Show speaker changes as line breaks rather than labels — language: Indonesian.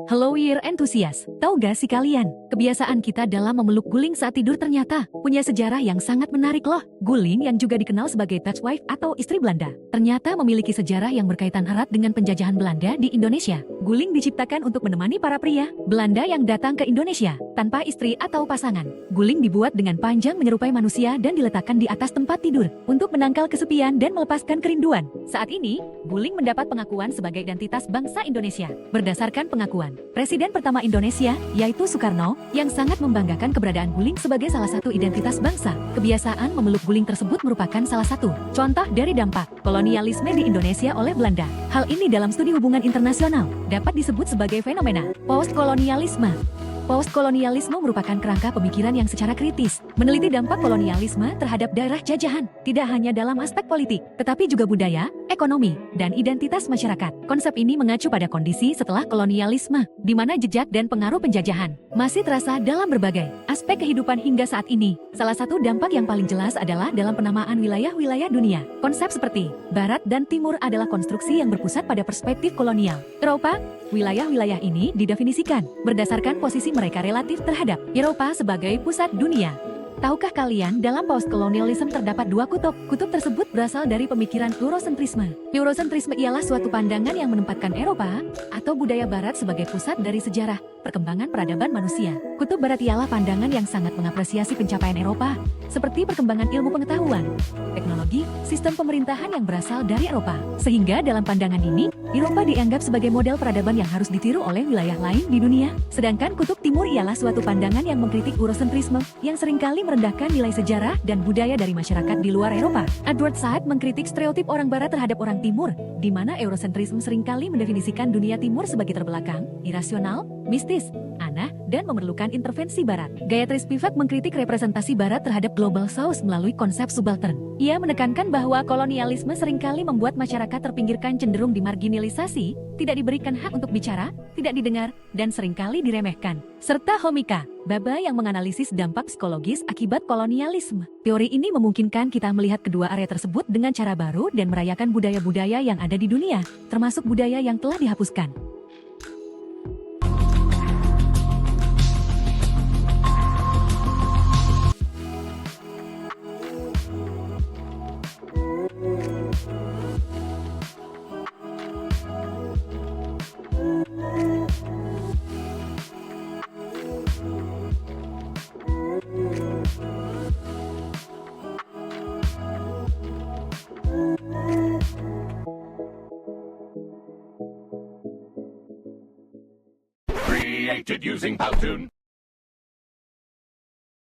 Hello Year Enthusiast, tahu gak sih kalian, kebiasaan kita dalam memeluk guling saat tidur ternyata punya sejarah yang sangat menarik loh. Guling yang juga dikenal sebagai Dutch wife atau istri Belanda, ternyata memiliki sejarah yang berkaitan erat dengan penjajahan Belanda di Indonesia. Guling diciptakan untuk menemani para pria Belanda yang datang ke Indonesia tanpa istri atau pasangan. Guling dibuat dengan panjang menyerupai manusia dan diletakkan di atas tempat tidur untuk menangkal kesepian dan melepaskan kerinduan. Saat ini, guling mendapat pengakuan sebagai identitas bangsa Indonesia berdasarkan pengakuan Presiden pertama Indonesia, yaitu Soekarno, yang sangat membanggakan keberadaan guling sebagai salah satu identitas bangsa. Kebiasaan memeluk guling tersebut merupakan salah satu contoh dari dampak kolonialisme di Indonesia oleh Belanda. Hal ini dalam studi hubungan internasional dapat disebut sebagai fenomena postkolonialisme. Postkolonialisme merupakan kerangka pemikiran yang secara kritis meneliti dampak kolonialisme terhadap daerah jajahan, tidak hanya dalam aspek politik, tetapi juga budaya, ekonomi, dan identitas masyarakat. Konsep ini mengacu pada kondisi setelah kolonialisme, di mana jejak dan pengaruh penjajahan masih terasa dalam berbagai aspek kehidupan hingga saat ini. Salah satu dampak yang paling jelas adalah dalam penamaan wilayah-wilayah dunia. Konsep seperti Barat dan Timur adalah konstruksi yang berpusat pada perspektif kolonial. Eropa, wilayah-wilayah ini didefinisikan berdasarkan posisi mereka relatif terhadap Eropa sebagai pusat dunia. Tahukah kalian, dalam postkolonialisme terdapat dua kutub. Kutub tersebut berasal dari pemikiran Eurocentrisme. Eurocentrisme ialah suatu pandangan yang menempatkan Eropa atau budaya Barat sebagai pusat dari sejarah perkembangan peradaban manusia. Kutub Barat ialah pandangan yang sangat mengapresiasi pencapaian Eropa, seperti perkembangan ilmu pengetahuan, teknologi, sistem pemerintahan yang berasal dari Eropa. Sehingga dalam pandangan ini, Eropa dianggap sebagai model peradaban yang harus ditiru oleh wilayah lain di dunia. Sedangkan Kutub Timur ialah suatu pandangan yang mengkritik Eurocentrisme, yang seringkali merendahkan nilai sejarah dan budaya dari masyarakat di luar Eropa. Edward Said mengkritik stereotip orang Barat terhadap orang Timur, di mana Eurocentrisme seringkali mendefinisikan dunia Timur sebagai terbelakang, irasional, mistis, aneh, dan memerlukan intervensi Barat. Gayatri Spivak mengkritik representasi Barat terhadap Global South melalui konsep subaltern. Ia menekankan bahwa kolonialisme seringkali membuat masyarakat terpinggirkan, cenderung dimarginalisasi, tidak diberikan hak untuk bicara, tidak didengar, dan seringkali diremehkan. Serta Homika Bhabha yang menganalisis dampak psikologis akibat kolonialisme. Teori ini memungkinkan kita melihat kedua area tersebut dengan cara baru dan merayakan budaya-budaya yang ada di dunia, termasuk budaya yang telah dihapuskan.
Created using Powtoon.